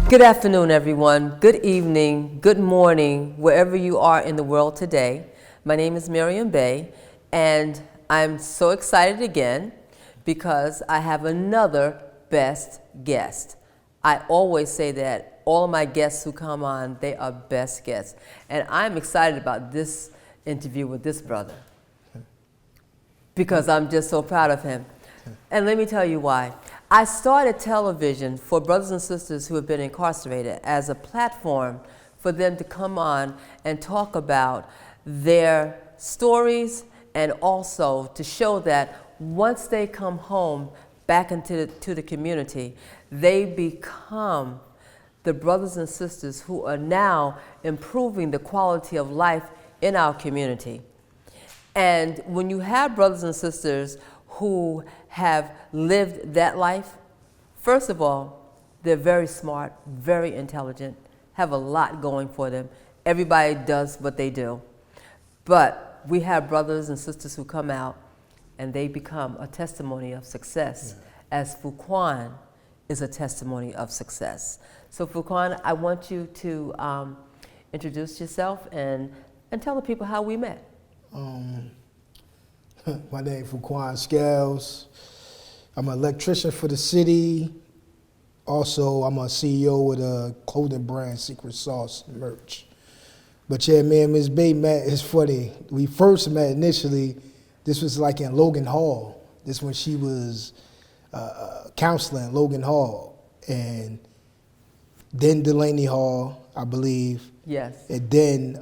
Good afternoon, everyone. Good evening, good morning, wherever you are in the world today. My name is Maryam, and I'm so excited again because I have another best guest. I always say that all of my guests who come on, they are best guests. And I'm excited about this interview with this brother because I'm just so proud of him. And let me tell you why. I started television for brothers and sisters who have been incarcerated as a platform for them to come on and talk about their stories, and also to show that once they come home back into the community, they become the brothers and sisters who are now improving the quality of life in our community. And when you have brothers and sisters who have lived that life, first of all, they're very smart, very intelligent, have a lot going for them. Everybody does what they do. But we have brothers and sisters who come out and they become a testimony of success, as Fuquan is a testimony of success. So Fuquan, I want you to introduce yourself and tell the people how we met. My name is Fuquan Scales. I'm an electrician for the city. Also, I'm a CEO of the clothing brand Secret Sauce Merch. But yeah, me and Ms. Bay met. It's funny. We first met initially, this was like in Logan Hall. This when she was counseling Logan Hall. And then Delaney Hall, I believe. Yes. And then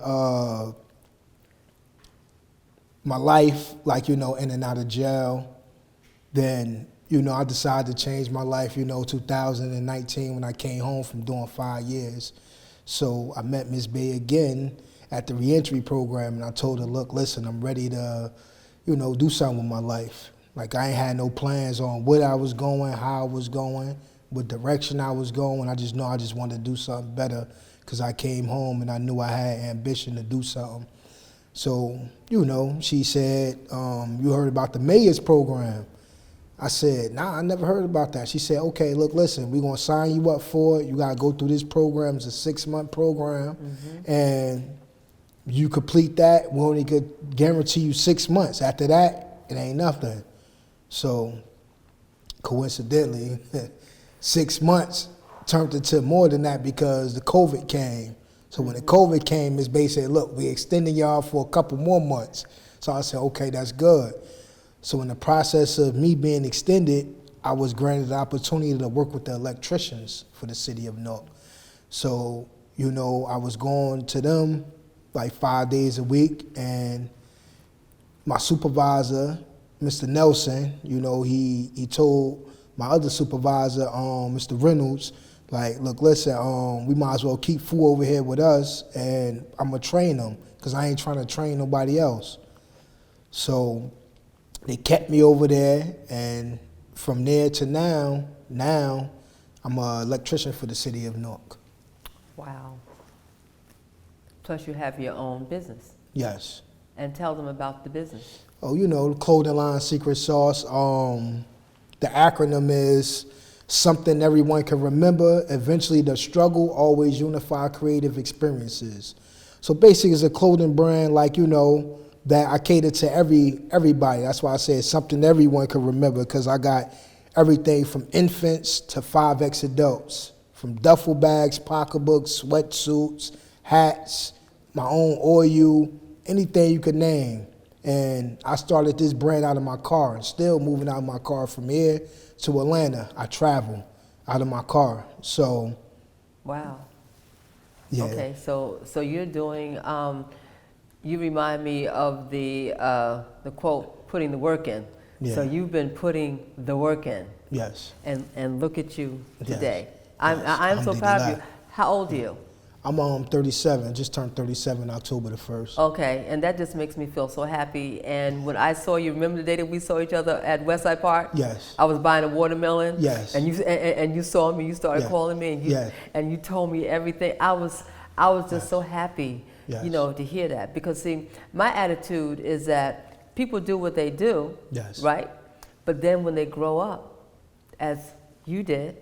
my life, like, in and out of jail. Then, I decided to change my life, 2019 when I came home from doing 5 years. So I met Ms. Bay again at the reentry program, and I told her, look, listen, I'm ready to, do something with my life. Like, I ain't had no plans on what I was going, how I was going, what direction I was going. I just know I just wanted to do something better because I came home and I knew I had ambition to do something. So, she said, you heard about the mayor's program. I said, nah, I never heard about that. She said, okay, look, listen, we're gonna sign you up for it. You gotta go through this program. It's a 6-month program. And you complete that, we only could guarantee you 6 months. After that, it ain't nothing. So, coincidentally, 6 months turned into more than that because the COVID came. So when the COVID came, Ms. Bay said, look, we extending y'all for a couple more months. So I said, okay, that's good. So in the process of me being extended, I was granted the opportunity to work with the electricians for the city of Newark. So, I was going to them like 5 days a week, and my supervisor, Mr. Nelson, he told my other supervisor, Mr. Reynolds, like, look, listen, we might as well keep Fu over here with us, and I'm gonna train him, because I ain't trying to train nobody else. So they kept me over there, and from there to now I'm an electrician for the city of Newark. Wow. Plus you have your own business. Yes. And tell them about the business. Oh, the clothing line Secret Sauce. The acronym is something everyone can remember. Eventually the struggle, always unify creative experiences. So basically it's a clothing brand like, that I cater to everybody. That's why I say it's something everyone can remember, because I got everything from infants to 5X adults, from duffel bags, pocketbooks, sweatsuits, hats, my own oil, anything you could name. And I started this brand out of my car, and still moving out of my car from here to Atlanta. I travel out of my car. So, wow. Yeah. Okay, so you're doing. You remind me of the quote, "Putting the work in." Yeah. So you've been putting the work in. Yes. And look at you today. Yes. I'm so proud of you. How old are you? I'm 37, just turned 37 October the 1st. Okay, and that just makes me feel so happy. And when I saw you, remember the day that we saw each other at Westside Park? Yes. I was buying a watermelon. Yes. And you saw me, you started calling me, and you told me everything. I was just so happy, to hear that. Because see, my attitude is that people do what they do, right? But then when they grow up, as you did,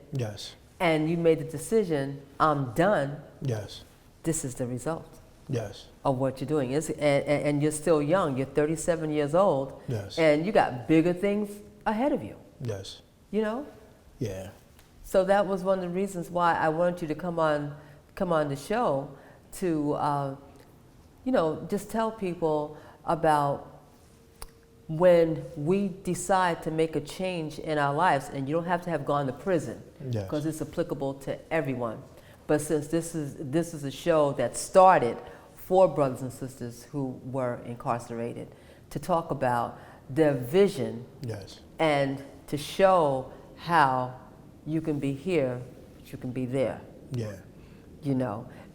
and you made the decision, I'm done, Yes. this is the result Yes. of what you're doing. And you're still young. You're 37 years old. Yes. And you got bigger things ahead of you, Yes. you know? Yeah. So that was one of the reasons why I wanted you to come on the show to, just tell people about when we decide to make a change in our lives, and you don't have to have gone to prison, Yes. because it's applicable to everyone. But since this is a show that started for brothers and sisters who were incarcerated, to talk about their vision, Yes. and to show how you can be here, but you can be there, Yeah.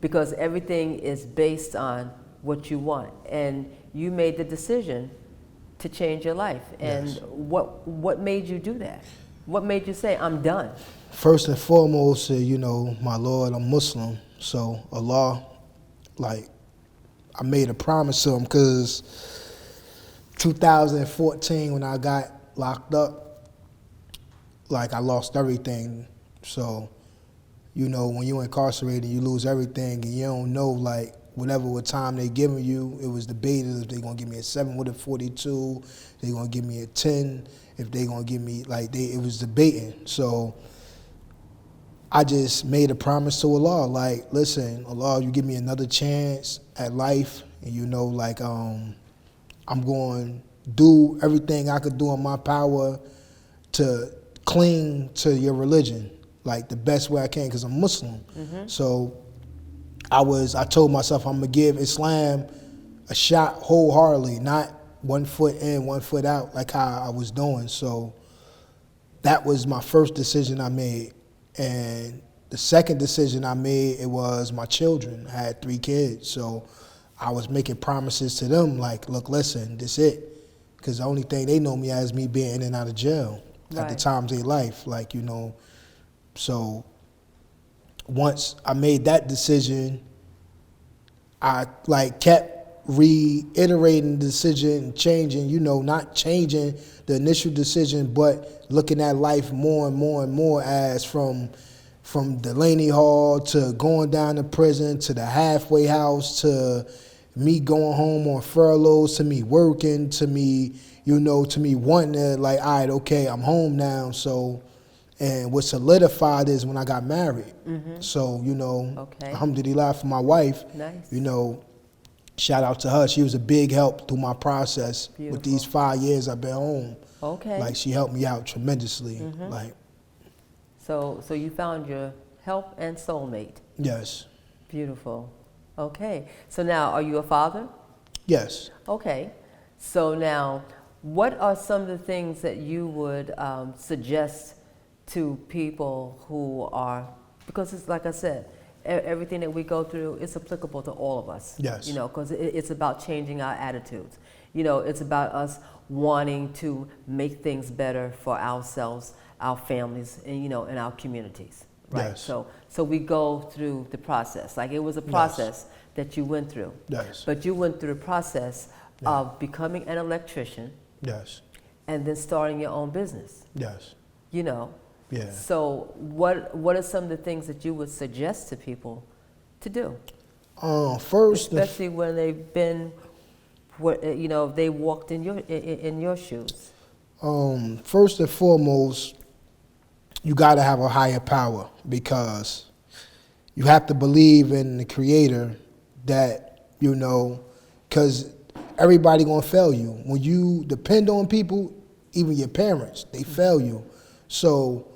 because everything is based on what you want, and you made the decision to change your life. And Yes. what made you do that? What made you say, I'm done? First and foremost, my Lord, I'm Muslim, so Allah, I made a promise to him, because 2014 when I got locked up, I lost everything. So, when you're incarcerated, you lose everything, and you don't know, what time they giving you, it was debated if they're going to give me a 7 with a 42, they're going to give me a 10, if they're going to give me, it was debating. So I just made a promise to Allah, listen, Allah, you give me another chance at life, and I'm going to do everything I could do in my power to cling to your religion, the best way I can, because I'm Muslim. Mm-hmm. So I told myself I'm going to give Islam a shot wholeheartedly, not 1 foot in, 1 foot out, like how I was doing. So that was my first decision I made. And the second decision I made, it was my children. I had 3 kids. So I was making promises to them, look, listen, this it. Because the only thing they know me as me being in and out of jail at the times of their life, So once I made that decision, I kept reiterating the decision, changing, not changing the initial decision, but looking at life more and more and more as from Delaney Hall to going down to prison to the halfway house to me going home on furloughs to me working to me, to me wanting to all right, okay, I'm home now. So, and what solidified is when I got married. Mm-hmm. So, okay. Alhamdulillah for my wife, nice. Shout out to her. She was a big help through my process. Beautiful. With these 5 years I've been home. Okay. She helped me out tremendously. Mm-hmm. So you found your help and soulmate. Yes. Beautiful. Okay. So now, are you a father? Yes. Okay. So now, what are some of the things that you would suggest to people who are, because it's like I said, everything that we go through is applicable to all of us. Yes. Because it's about changing our attitudes. It's about us wanting to make things better for ourselves, our families, and and our communities. Right. Yes. So we go through the process. It was a process that you went through. Yes. But you went through the process of becoming an electrician. Yes. And then starting your own business. Yes. Yeah. So what are some of the things that you would suggest to people to do? First, especially when they've been, they walked in your shoes. First and foremost, you got to have a higher power, because you have to believe in the Creator that because everybody gonna fail you when you depend on people. Even your parents, they fail you. So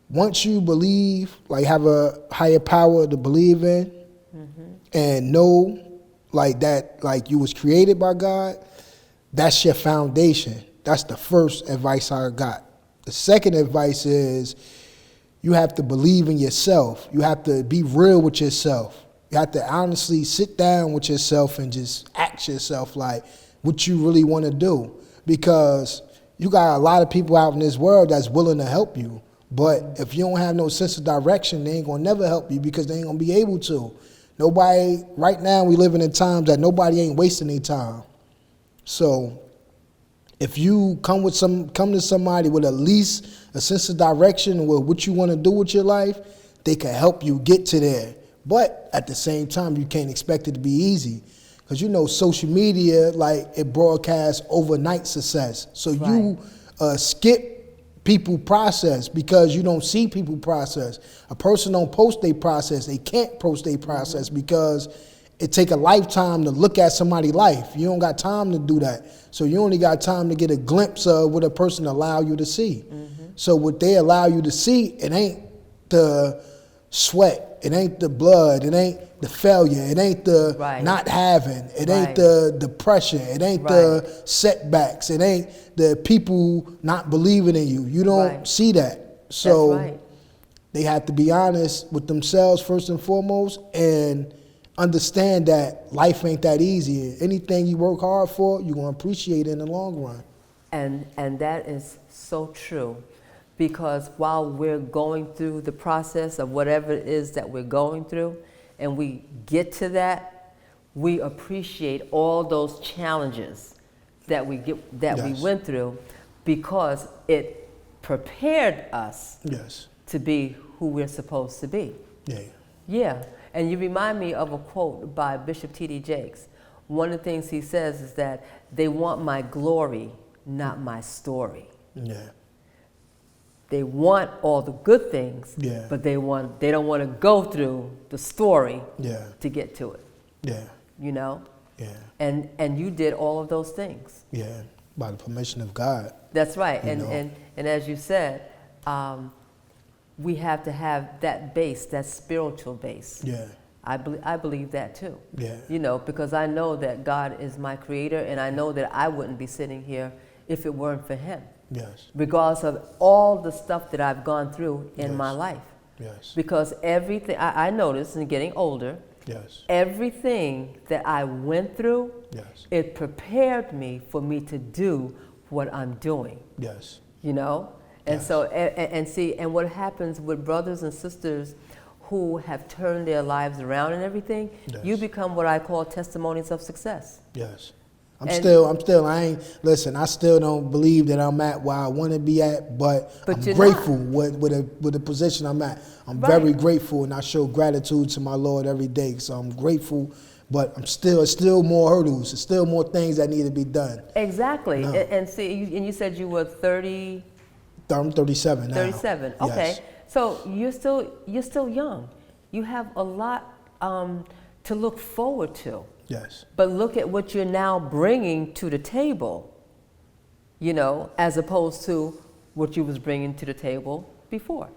once you believe, have a higher power to believe in, mm-hmm. and know that you was created by God, that's your foundation. That's the first advice I got. The second advice is you have to believe in yourself. You have to be real with yourself. You have to honestly sit down with yourself and just ask yourself what you really want to do, because you got a lot of people out in this world that's willing to help you. But if you don't have no sense of direction, they ain't gonna never help you, because they ain't gonna be able to. Nobody, right now we living in times that nobody ain't wasting any time. So if you come to somebody with at least a sense of direction with what you want to do with your life, they can help you get to there. But at the same time, you can't expect it to be easy. Because you know, social media, like, it broadcasts overnight success. So you skip people process because you don't see people process. A person don't post their process. They can't post their process because it take a lifetime to look at somebody's life. You don't got time to do that. So you only got time to get a glimpse of what a person allow you to see. So what they allow you to see, it ain't the sweat, it ain't the blood, it ain't the failure, it ain't the not having, it ain't the depression, it ain't the setbacks, it ain't the people not believing in you. You don't see that. So they have to be honest with themselves first and foremost and understand that life ain't that easy. Anything you work hard for, you're going to appreciate it in the long run. And that is so true, because while we're going through the process of whatever it is that we're going through, and we get to that, we appreciate all those challenges that we went through, because it prepared us to be who we're supposed to be. Yeah. And you remind me of a quote by Bishop T.D. Jakes. One of the things he says is that they want my glory, not my story. They want all the good things, but they don't want to go through the story to get to it. You know? And you did all of those things. By the permission of God. That's right. And as you said, we have to have that base, that spiritual base. I believe that too. You know, because I know that God is my creator, and I know that I wouldn't be sitting here if it weren't for him. Regardless of all the stuff that I've gone through in my life. Because everything, I noticed in getting older, everything that I went through, it prepared me for me to do what I'm doing. You know? And so, and what happens with brothers and sisters who have turned their lives around and everything, you become what I call testimonies of success. I still don't believe that I'm at where I want to be at, but I'm grateful with the position I'm at. I'm very grateful, and I show gratitude to my Lord every day. So I'm grateful, but it's still more hurdles. There's still more things that need to be done. Exactly. No. And see, and you said you were 30. I'm 37 now. 37. Okay. So you're still young. You have a lot to look forward to. But look at what you're now bringing to the table, you know, as opposed to what you was bringing to the table before.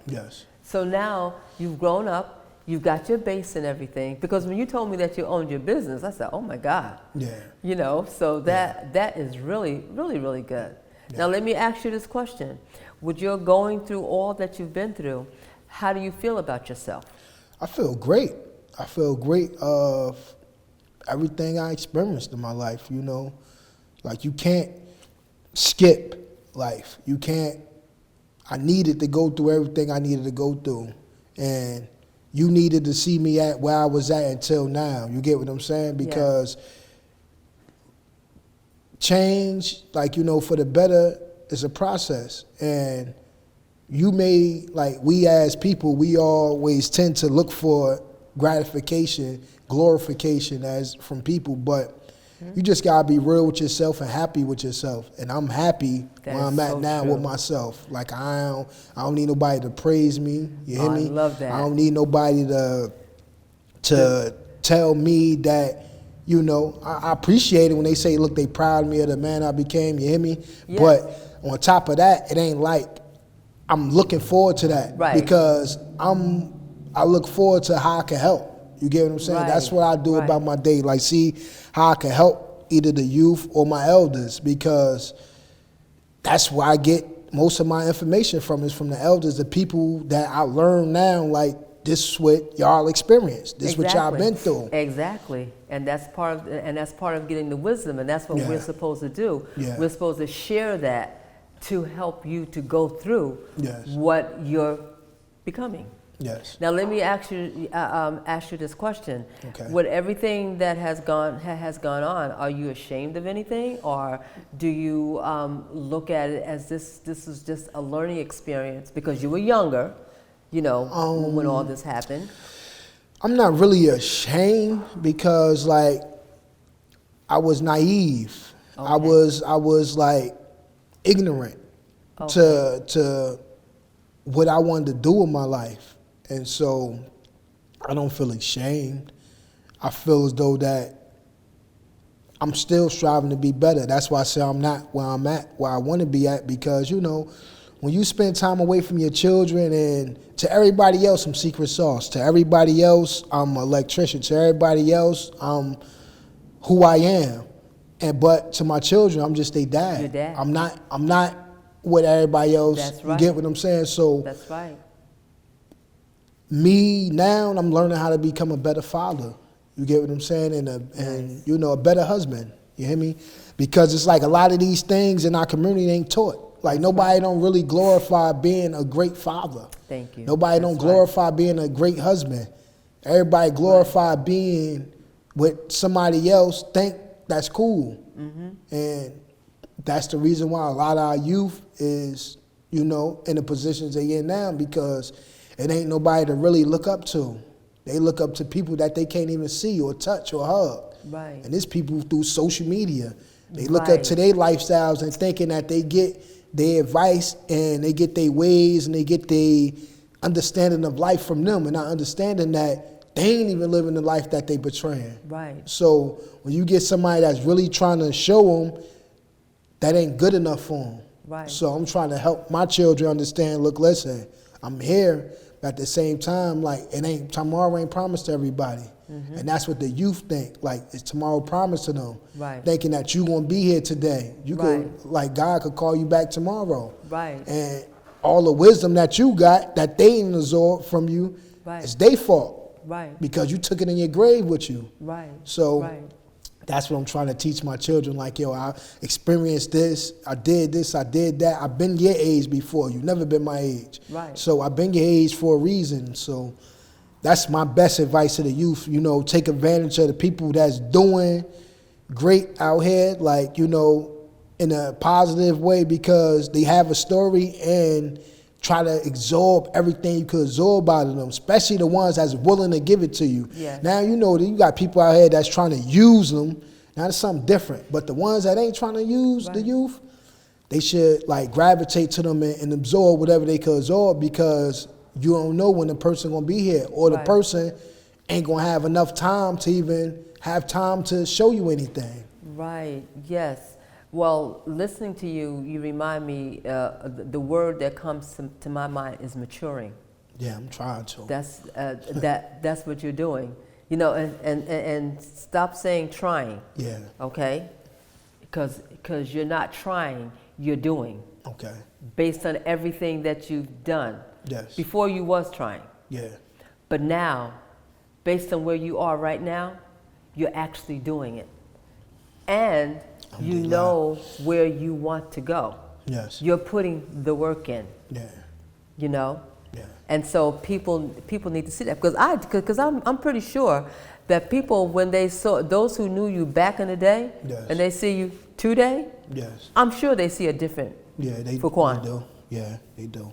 So now you've grown up, you've got your base and everything. Because when you told me that you owned your business, I said, oh my God. You know, so that is really, really, really good. Now let me ask you this question. With your going through all that you've been through, how do you feel about yourself? I feel great. I feel great of everything I experienced in my life, you know. Like, you can't skip life. You can't. I needed to go through everything I needed to go through. And you needed to see me at where I was at until now. You get what I'm saying? Because change, like, you know, for the better is a process. And we as people, we always tend to look for gratification, glorification as from people, but you just gotta be real with yourself and happy with yourself. And I'm happy where I'm at now with myself. Like, I don't need nobody to praise me. You hear me? I love that. I don't need nobody to tell me that, you know, I appreciate it when they say, look, they proud of me of the man I became. You hear me? But on top of that, it ain't like I'm looking forward to that, because I look forward to how I can help. You get what I'm saying? That's what I do about my day. Like, see how I can help either the youth or my elders, because that's where I get most of my information from, is from the elders, the people that I learn now, like, this is what y'all experienced. This is what y'all been through. Exactly. And that's part of getting the wisdom, and that's what we're supposed to do. We're supposed to share that to help you to go through what you're becoming. Yes. Now let me ask you this question. Okay. With everything that has gone on, are you ashamed of anything, or do you look at it as this is just a learning experience because you were younger, when all this happened? I'm not really ashamed because like I was naive. Okay. I was like ignorant to what I wanted to do with my life. And so I don't feel ashamed. I feel as though that I'm still striving to be better. That's why I say I'm not where I'm at, where I want to be at, because, when you spend time away from your children, and to everybody else, I'm secret sauce. To everybody else, I'm an electrician. To everybody else, I'm who I am. But to my children, I'm just their dad. Your dad. I'm not what everybody else. That's right. You get what I'm saying? So That's right. me now, I'm learning how to become a better father. You get what I'm saying? And a better husband. You hear me? Because it's like a lot of these things in our community ain't taught. Like nobody don't really glorify being a great father. Thank you. Nobody don't glorify being a great husband. Everybody glorify being what somebody else think that's cool. Mm-hmm. And that's the reason why a lot of our youth is, in the positions they in now, because it ain't nobody to really look up to. They look up to people that they can't even see or touch or hug. Right. And it's people through social media. They look up to their lifestyles and thinking that they get their advice and they get their ways and they get their understanding of life from them, and not understanding that they ain't even living the life that they portraying. Right. So when you get somebody that's really trying to show them, that ain't good enough for them. Right. So I'm trying to help my children understand, look, listen, I'm here, but at the same time, like, tomorrow ain't promised to everybody. Mm-hmm. And that's what the youth think. Like, it's tomorrow promised to them. Right. Thinking that you gonna be here today. You could, like, God could call you back tomorrow. Right. And all the wisdom that you got, that they didn't absorb from you, it's their fault. Right. Because you took it in your grave with you. Right. So that's what I'm trying to teach my children. Like, I experienced this, I did that. I've been your age before. You've never been my age. Right. So I've been your age for a reason. So that's my best advice to the youth. Take advantage of the people that's doing great out here, like, in a positive way, because they have a story, and try to absorb everything you could absorb out of them, especially the ones that's willing to give it to you. Yeah. Now, that you got people out here that's trying to use them. Now, that's something different. But the ones that ain't trying to use the youth, they should, like, gravitate to them and absorb whatever they could absorb, because you don't know when the person gonna be here, or the person ain't gonna have enough time to even have time to show you anything. Right. Yes. Well, listening to you, you remind me, the word that comes to my mind is maturing. Yeah, I'm trying to. That's what you're doing. And stop saying trying. Yeah. Okay? Because you're not trying, you're doing. Okay. Based on everything that you've done. Yes. Before you was trying. Yeah. But now, based on where you are right now, you're actually doing it. And you know where you want to go. Yes. You're putting the work in. Yeah. Yeah. And so people need to see that, because I'm pretty sure that people, when they saw those who knew you back in the day, and they see you today, I'm sure they see a different Fuquan. They do. Yeah, they do.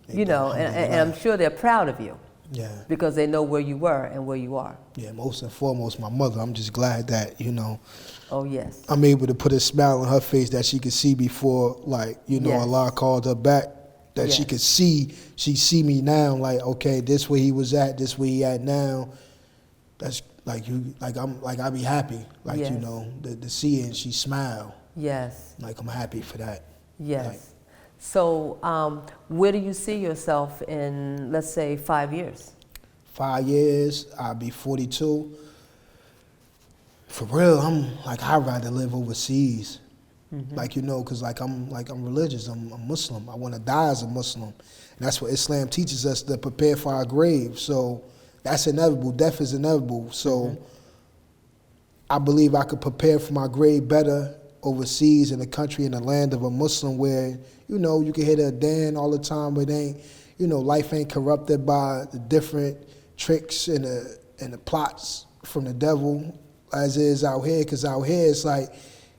And I'm sure they're proud of you. Yeah. Because they know where you were and where you are. Yeah, most and foremost, my mother. I'm just glad that, Oh, yes. I'm able to put a smile on her face that she could see before, like, Allah called her back, that she could see me now, like, okay, this where he was at, this where he at now. That's like I be happy, like, to see it and she smile. Yes. Like, I'm happy for that. Yes. Like, so where do you see yourself in, let's say, 5 years? 5 years, I'll be 42. For real, I'd rather live overseas. Mm-hmm. Because I'm religious, I'm Muslim. I want to die as a Muslim. And that's what Islam teaches us, to prepare for our grave. So that's inevitable. Death is inevitable. So I believe I could prepare for my grave better overseas, in a country, in the land of a Muslim, where, you can hear the adhan all the time, but it ain't, life ain't corrupted by the different tricks and the plots from the devil as is out here. Because out here it's like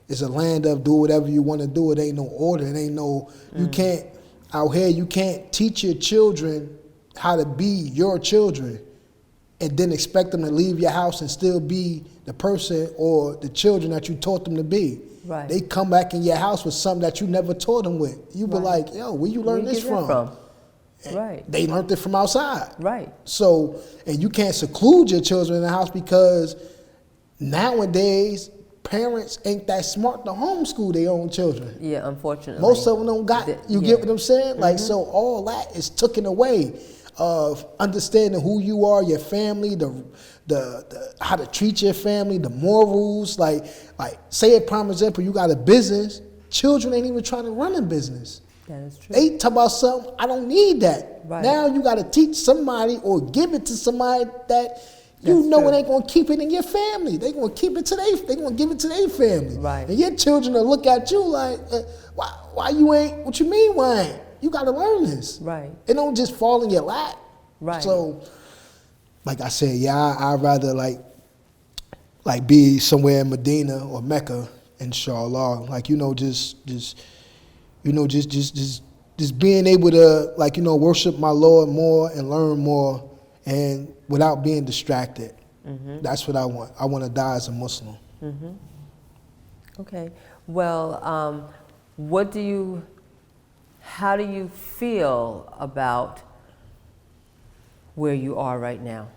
it's a land of do whatever you want to do. It ain't no order. It ain't no you can't out here. You can't teach your children how to be your children and then expect them to leave your house and still be the person or the children that you taught them to be. Right. They come back in your house with something that you never taught them with. You be like, yo, where you learn this from? Right. They learned it from outside. Right. So, and you can't seclude your children in the house because nowadays parents ain't that smart to homeschool their own children. Yeah, unfortunately. Most of them don't got, you get what I'm saying? Like, so all that is taken away of understanding who you are, your family, the how to treat your family, the morals. Like say a prime example, you got a business, children ain't even trying to run a business. That is true. They talk about something, I don't need that. Right. Now you got to teach somebody or give it to somebody that you know it ain't gonna keep it in your family. They gonna keep it to they gonna give it to their family. Right. And your children will look at you like, why you ain't? What you mean? Why ain't? You got to learn this. Right. It don't just fall in your lap. Right. So, like I said, I'd rather like be somewhere in Medina or Mecca, inshallah. Like just being able to worship my Lord more and learn more, and without being distracted. Mm-hmm. That's what I want. I want to die as a Muslim. Mm-hmm. Okay. Well, how do you feel about where you are right now?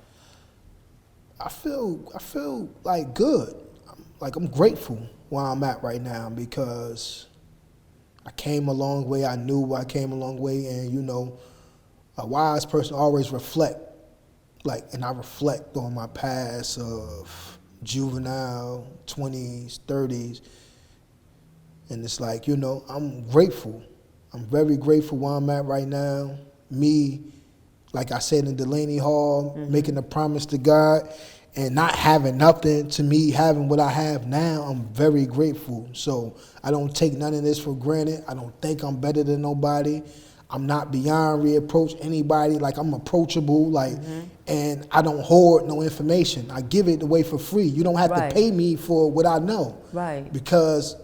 I feel like good. I'm grateful where I'm at right now because I came a long way. I knew I came a long way, and a wise person always reflect. And I reflect on my past of juvenile, 20s, 30s, and it's like, I'm grateful. I'm very grateful where I'm at right now. Me, like I said in Delaney Hall, making a promise to God and not having nothing, to me having what I have now, I'm very grateful. So I don't take none of this for granted. I don't think I'm better than nobody. I'm not beyond reapproach anybody. I'm approachable, and I don't hoard no information. I give it away for free. You don't have to pay me for what I know. Right. Because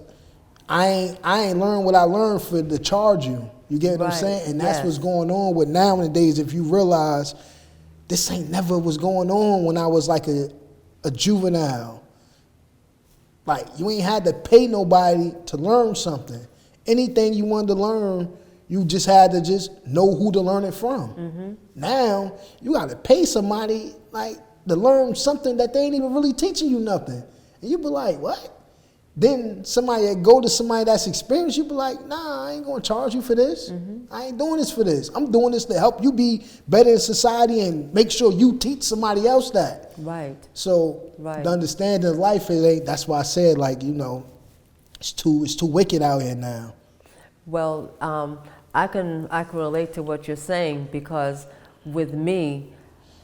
I ain't learned what I learned for to charge you. You get what I'm saying? And that's what's going on with nowadays. If you realize this ain't never was going on when I was like a juvenile. You ain't had to pay nobody to learn something. Anything you wanted to learn, you just had to just know who to learn it from. Mm-hmm. Now, you got to pay somebody to learn something that they ain't even really teaching you nothing. And you be like, what? Then somebody go to somebody that's experienced, you be like, nah, I ain't going to charge you for this. Mm-hmm. I ain't doing this for this. I'm doing this to help you be better in society and make sure you teach somebody else that. Right. So the understanding of life, that's why I said, it's too wicked out here now. Well, I can relate to what you're saying because with me,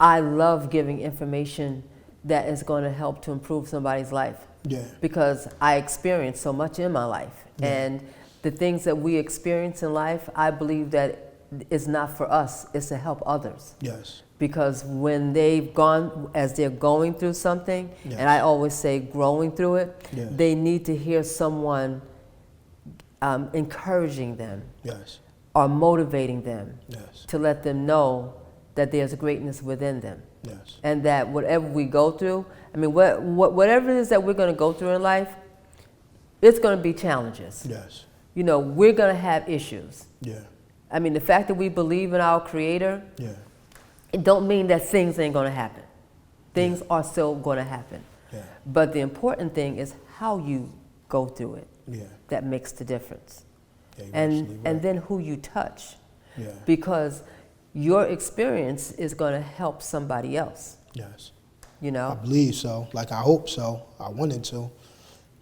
I love giving information that is going to help to improve somebody's life. Yeah. Because I experienced so much in my life. Yeah. And the things that we experience in life, I believe that it's not for us, it's to help others. Yes. Because when as they're going through something, yes. And I always say growing through it, yeah. They need to hear someone encouraging them, yes. Or motivating them, yes. To let them know that there's greatness within them. Yes. And that whatever we go through, whatever it is that we're going to go through in life, it's going to be challenges. Yes. We're going to have issues. Yeah. The fact that we believe in our Creator, yeah. It don't mean that things ain't going to happen. Things yeah. Are still going to happen. Yeah. But the important thing is how you go through it. Yeah. That makes the difference. Yeah, and then who you touch. Yeah. Because your experience is going to help somebody else. Yes. I believe so. I hope so. I wanted to.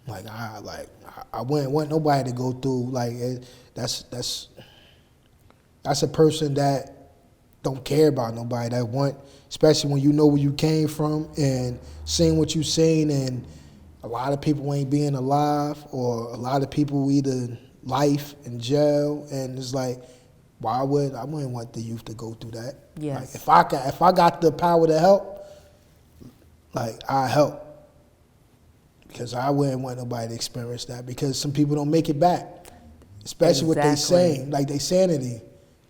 I wouldn't want nobody to go through. That's a person that don't care about nobody. That want, especially when you know where you came from and seeing what you seen, and a lot of people ain't being alive, or a lot of people either life in jail, and it's I wouldn't want the youth to go through that. Yes. Like if I got the power to help, like I help. Because I wouldn't want nobody to experience that, because some people don't make it back. Especially what they saying, like they sanity.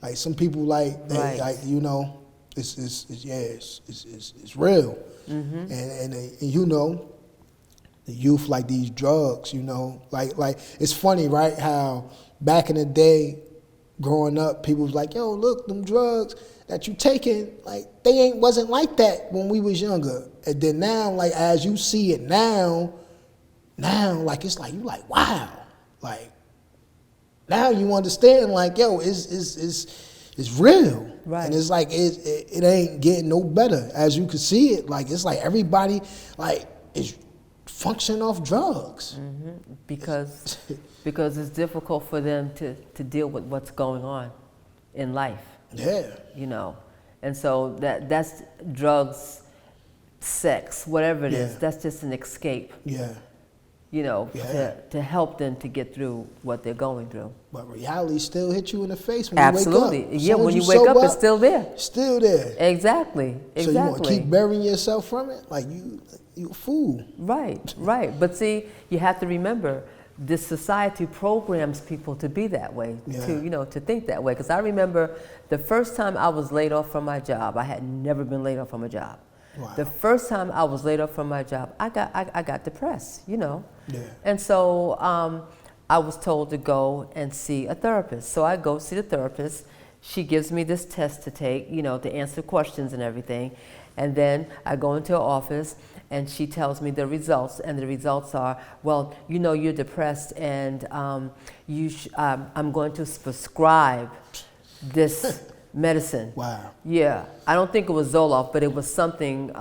Like some people like they Right. like, you know, it's real. Mm-hmm. And you know, the youth like these drugs, you know. Like it's funny, right, how back in the day, growing up, people was like, yo, look, them drugs that you taking, like they wasn't like that when we was younger. And then now, like as you see it now, like it's like you like, wow. Like now you understand, like, yo, it's real. Right. And it's like it ain't getting no better. As you can see it, like it's like everybody like is functioning off drugs. Mm-hmm. Because it's difficult for them to deal with what's going on in life. Yeah. You know. And so that's drugs, sex, whatever it is, that's just an escape. Yeah. You know, Yeah. to help them to get through what they're going through. But reality still hit you in the face when Absolutely. you wake up. Yeah, when you wake up, it's still there. Still there. Exactly. So you want to keep burying yourself from it? Like you a fool. Right. But see, you have to remember, this society programs people to be that way, to think that way. Because I remember the first time I was laid off from my job, I had never been laid off from a job. Wow. The first time I was laid off from my job, I got depressed, you know. Yeah. And so I was told to go and see a therapist. So I go see the therapist. She gives me this test to take, you know, to answer questions and everything. And then I go into her office and she tells me the results. And the results are, well, you know, you're depressed and I'm going to prescribe this medicine. Wow. Yeah, I don't think it was Zoloft, but it was something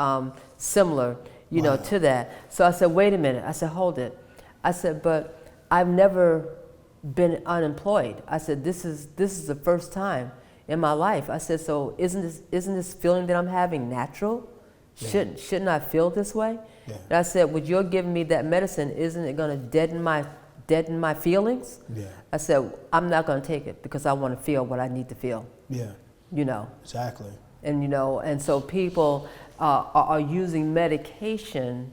similar, you know, to that. So I said, wait a minute. I said, hold it. I said, but I've never been unemployed. I said, this is the first time in my life. I said, so isn't this feeling that I'm having natural? Yeah. Shouldn't I feel this way? Yeah. And I said, well, you're giving me that medicine, isn't it going to deaden my feelings? Yeah. I said, I'm not going to take it because I want to feel what I need to feel. Yeah. You know. Exactly. And you know, and so people are using medication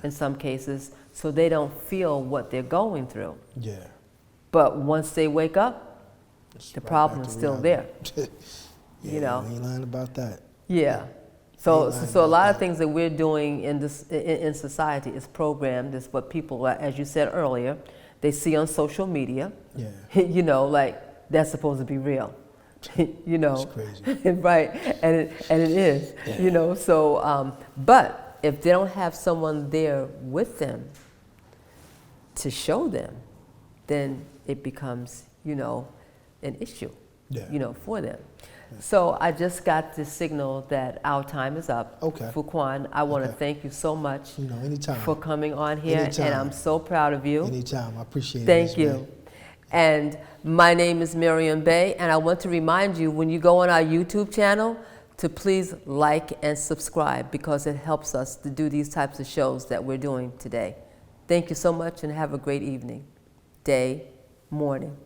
in some cases so they don't feel what they're going through. Yeah. But once they wake up, the problem is still there. You know. You ain't lying about that. Yeah. So a lot of things that we're doing in society is programmed. Is what people, as you said earlier, they see on social media. Yeah. You know, like that's supposed to be real. You know. It's crazy. Right. And it is. Yeah. You know. So, but if they don't have someone there with them to show them, then it becomes, you know, an issue. Yeah. You know, for them. So I just got the signal that our time is up. Okay. Fuquan, I want to thank you so much. You know, anytime. For coming on here. Anytime. And I'm so proud of you. Anytime. I appreciate it. Thank you. And my name is Maryam Bey, and I want to remind you when you go on our YouTube channel to please like and subscribe because it helps us to do these types of shows that we're doing today. Thank you so much and have a great evening, day, morning.